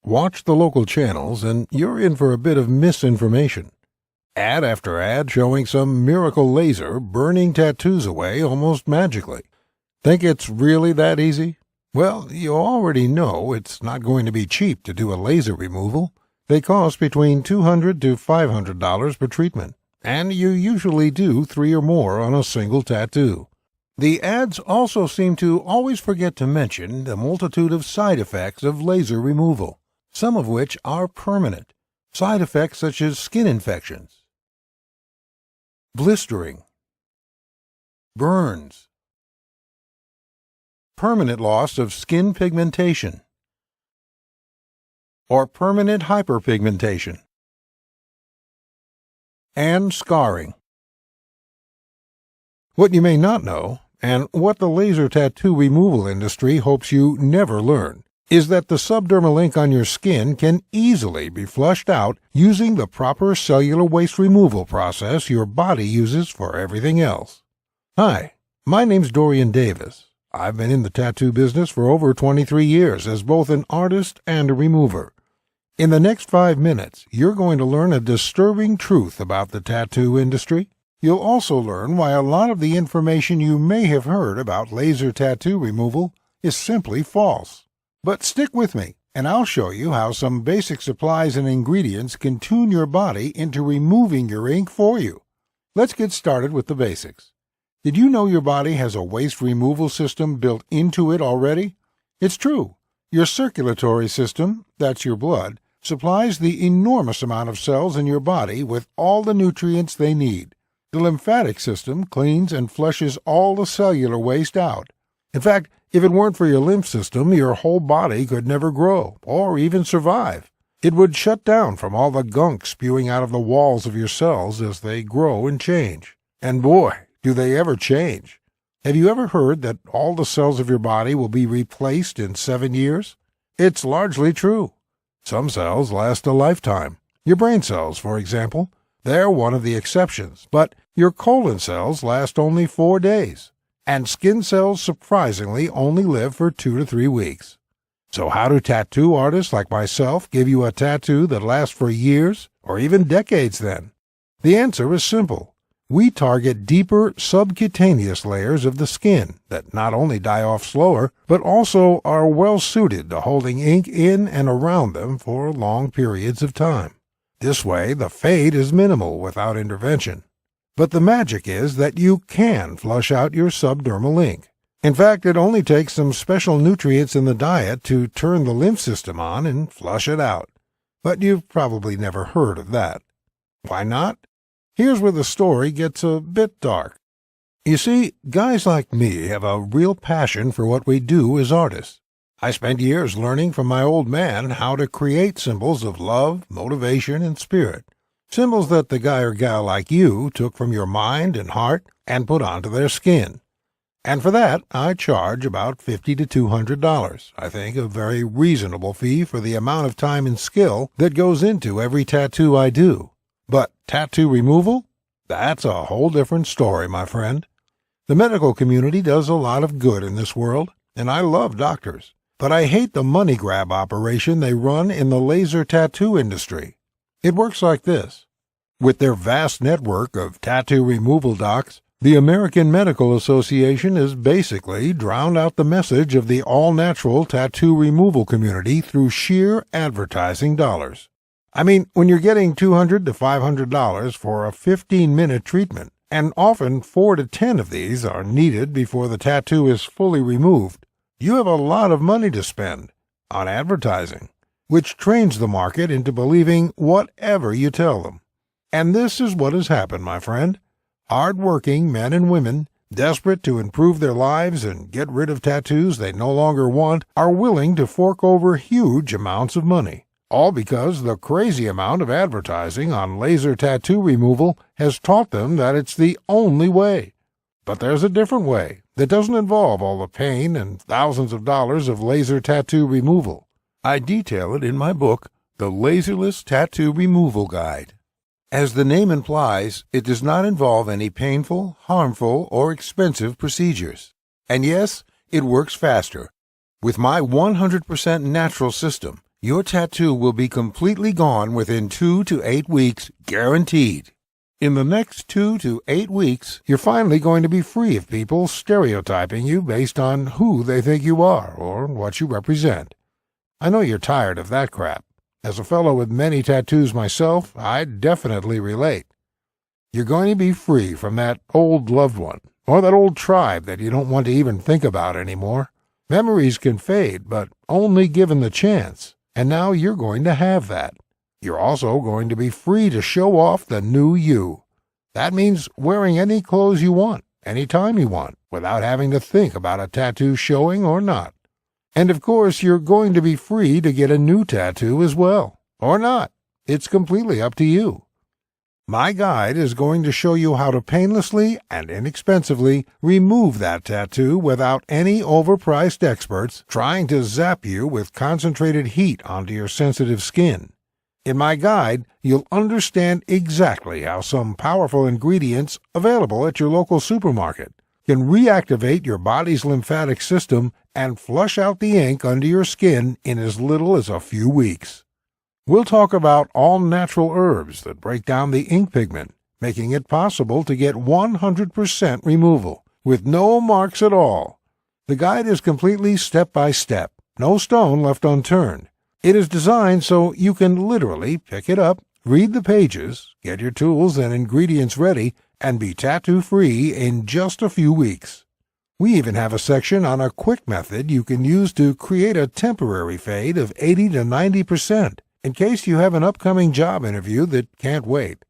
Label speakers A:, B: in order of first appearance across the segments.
A: Watch the local channels and you're in for a bit of misinformation. Ad after ad showing some miracle laser burning tattoos away almost magically. Think it's really that easy? Well, you already know it's not going to be cheap to do a laser removal. They cost between $200 to $500 per treatment, and you usually do 3 or more on a single tattoo. The ads also seem to always forget to mention the multitude of side effects of laser removal, some of which are permanent. Side effects such as skin infections, blistering, burns, permanent loss of skin pigmentation, or permanent hyperpigmentation, and scarring. What you may not know, and what the laser tattoo removal industry hopes you never learn, is that the subdermal ink on your skin can easily be flushed out using the proper cellular waste removal process your body uses for everything else. Hi, my name's Dorian Davis. I've been in the tattoo business for over 23 years as both an artist and a remover. In the next 5 minutes, you're going to learn a disturbing truth about the tattoo industry. You'll also learn why a lot of the information you may have heard about laser tattoo removal is simply false. But stick with me, and I'll show you how some basic supplies and ingredients can tune your body into removing your ink for you. Let's get started with the basics. Did you know your body has a waste removal system built into it already? It's true. Your circulatory system, that's your blood, supplies the enormous amount of cells in your body with all the nutrients they need. The lymphatic system cleans and flushes all the cellular waste out. In fact, if it weren't for your lymph system, your whole body could never grow or even survive. It would shut down from all the gunk spewing out of the walls of your cells as they grow and change. And boy, do they ever change. Have you ever heard that all the cells of your body will be replaced in 7 years? It's largely true. Some cells last a lifetime. Your brain cells, for example. They're one of the exceptions, but your colon cells last only 4 days, and skin cells surprisingly only live for 2 to 3 weeks. So how do tattoo artists like myself give you a tattoo that lasts for years or even decades then? The answer is simple. We target deeper subcutaneous layers of the skin that not only die off slower, but also are well suited to holding ink in and around them for long periods of time. This way, the fade is minimal without intervention. But the magic is that you can flush out your subdermal ink. In fact, it only takes some special nutrients in the diet to turn the lymph system on and flush it out. But you've probably never heard of that. Why not? Here's where the story gets a bit dark. You see, guys like me have a real passion for what we do as artists. I spent years learning from my old man how to create symbols of love, motivation, and spirit. Symbols that the guy or gal like you took from your mind and heart and put onto their skin. And for that, I charge about $50 to $200. I think a very reasonable fee for the amount of time and skill that goes into every tattoo I do. But tattoo removal? That's a whole different story, my friend. The medical community does a lot of good in this world, and I love doctors. But I hate the money grab operation they run in the laser tattoo industry. It works like this. With their vast network of tattoo removal docs, the American Medical Association has basically drowned out the message of the all-natural tattoo removal community through sheer advertising dollars. I mean, when you're getting $200 to $500 for a 15-minute treatment, and often 4 to 10 of these are needed before the tattoo is fully removed, you have a lot of money to spend on advertising, which trains the market into believing whatever you tell them. And this is what has happened, my friend. Hard-working men and women, desperate to improve their lives and get rid of tattoos they no longer want, are willing to fork over huge amounts of money, all because the crazy amount of advertising on laser tattoo removal has taught them that it's the only way. But there's a different way that doesn't involve all the pain and thousands of dollars of laser tattoo removal. I detail it in my book, The Laserless Tattoo Removal Guide. As the name implies, it does not involve any painful, harmful, or expensive procedures. And yes, it works faster. With my 100% natural system, your tattoo will be completely gone within 2 to 8 weeks, guaranteed. In the next 2 to 8 weeks, you're finally going to be free of people stereotyping you based on who they think you are or what you represent. I know you're tired of that crap. As a fellow with many tattoos myself, I definitely relate. You're going to be free from that old loved one, or that old tribe that you don't want to even think about anymore. Memories can fade, but only given the chance, and now you're going to have that. You're also going to be free to show off the new you. That means wearing any clothes you want, anytime you want, without having to think about a tattoo showing or not. And of course, you're going to be free to get a new tattoo as well, or not. It's completely up to you. My guide is going to show you how to painlessly and inexpensively remove that tattoo without any overpriced experts trying to zap you with concentrated heat onto your sensitive skin. In my guide, you'll understand exactly how some powerful ingredients available at your local supermarket can reactivate your body's lymphatic system and flush out the ink under your skin in as little as a few weeks. We'll talk about all natural herbs that break down the ink pigment, making it possible to get 100% removal, with no marks at all. The guide is completely step-by-step, no stone left unturned. It is designed so you can literally pick it up, read the pages, get your tools and ingredients ready, and be tattoo-free in just a few weeks. We even have a section on a quick method you can use to create a temporary fade of 80 to 90%. In case you have an upcoming job interview that can't wait.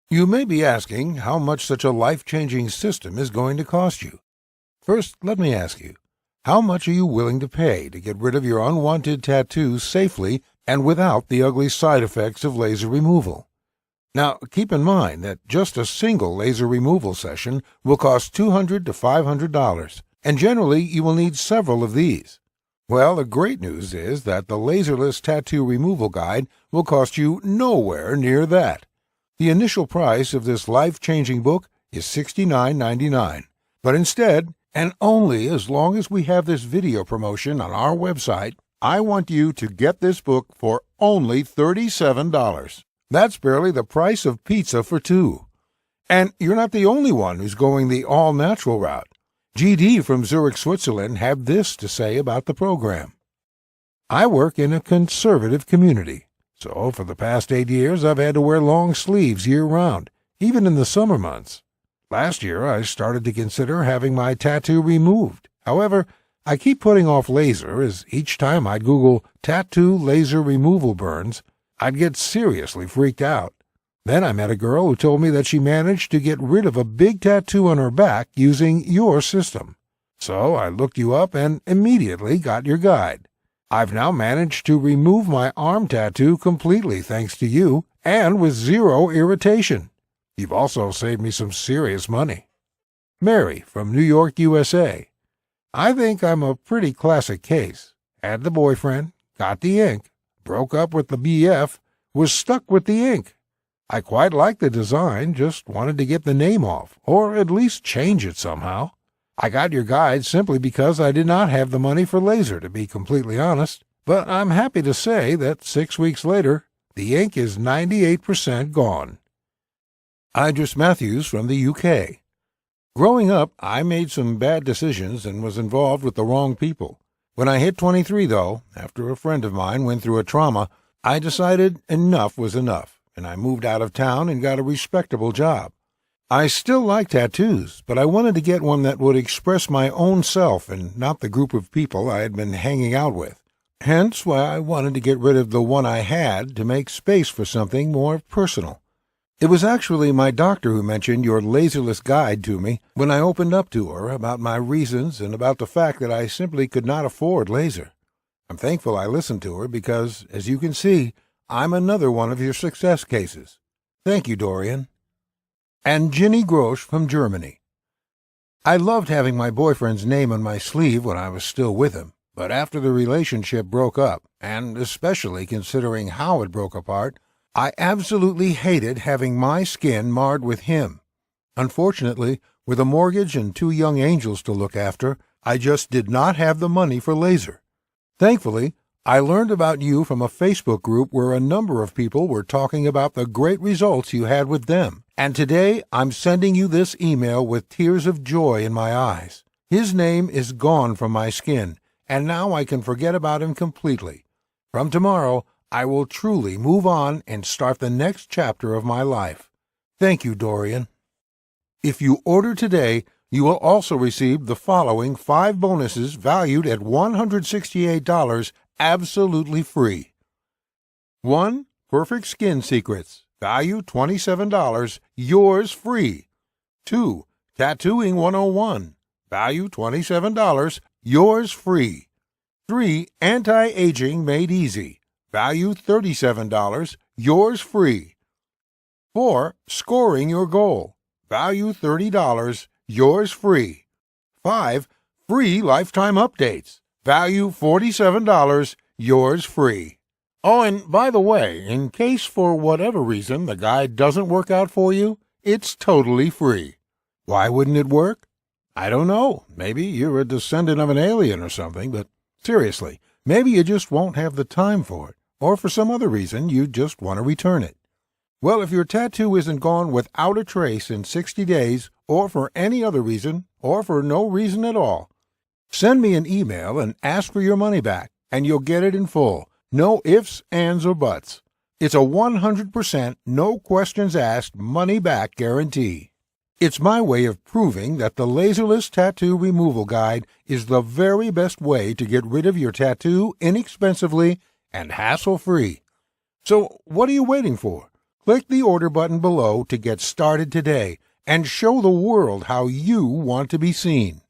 A: You may be asking how much such a life-changing system is going to cost you. First, let me ask you, how much are you willing to pay to get rid of your unwanted tattoos safely and without the ugly side effects of laser removal? Now, keep in mind that just a single laser removal session will cost $200 to $500, and generally you will need several of these. Well, the great news is that the Laserless Tattoo Removal Guide will cost you nowhere near that. The initial price of this life-changing book is $69.99, but instead, and only as long as we have this video promotion on our website, I want you to get this book for only $37. That's barely the price of pizza for two. And you're not the only one who's going the all-natural route. GD from Zurich, Switzerland, had this to say about the program. I work in a conservative community, so for the past 8 years I've had to wear long sleeves year-round, even in the summer months. Last year I started to consider having my tattoo removed. However, I keep putting off laser, as each time I'd Google tattoo laser removal burns, I'd get seriously freaked out. Then I met a girl who told me that she managed to get rid of a big tattoo on her back using your system. So I looked you up and immediately got your guide. I've now managed to remove my arm tattoo completely thanks to you, and with zero irritation. You've also saved me some serious money. Mary from New York, USA. I think I'm a pretty classic case. Had the boyfriend, got the ink, broke up with the BF, was stuck with the ink. I quite liked the design, just wanted to get the name off, or at least change it somehow. I got your guide simply because I did not have the money for laser, to be completely honest, but I'm happy to say that 6 weeks later, the ink is 98% gone. Idris Matthews from the UK. Growing up, I made some bad decisions and was involved with the wrong people. When I hit 23, though, after a friend of mine went through a trauma, I decided enough was enough, and I moved out of town and got a respectable job. I still like tattoos, but I wanted to get one that would express my own self and not the group of people I had been hanging out with. Hence why I wanted to get rid of the one I had to make space for something more personal. It was actually my doctor who mentioned your laserless guide to me when I opened up to her about my reasons and about the fact that I simply could not afford laser. I'm thankful I listened to her because, as you can see, I'm another one of your success cases. Thank you, Dorian. And Ginny Grosch from Germany. I loved having my boyfriend's name on my sleeve when I was still with him, but after the relationship broke up, and especially considering how it broke apart, I absolutely hated having my skin marred with him. Unfortunately, with a mortgage and 2 young angels to look after, I just did not have the money for laser. Thankfully, I learned about you from a Facebook group where a number of people were talking about the great results you had with them. And today I'm sending you this email with tears of joy in my eyes. His name is gone from my skin, and now I can forget about him completely. From tomorrow, I will truly move on and start the next chapter of my life. Thank you, Dorian. If you order today, you will also receive the following 5 bonuses valued at $168 absolutely free. 1. Perfect Skin Secrets, value $27, yours free. 2. Tattooing 101, value $27, yours free. 3. Anti-Aging Made Easy, value $37, yours free. 4. Scoring Your Goal, value $30, yours free. 5. Free Lifetime Updates, value $47, yours free. Oh, and by the way, in case for whatever reason the guide doesn't work out for you, it's totally free. Why wouldn't it work? I don't know. Maybe you're a descendant of an alien or something, but seriously, maybe you just won't have the time for it, or for some other reason you just want to return it. Well, if your tattoo isn't gone without a trace in 60 days, or for any other reason, or for no reason at all, send me an email and ask for your money back, and you'll get it in full. No ifs, ands, or buts. It's a 100% no questions asked money back guarantee. It's my way of proving that the Laserless Tattoo Removal Guide is the very best way to get rid of your tattoo inexpensively and hassle-free. So what are you waiting for? Click the order button below to get started today and show the world how you want to be seen.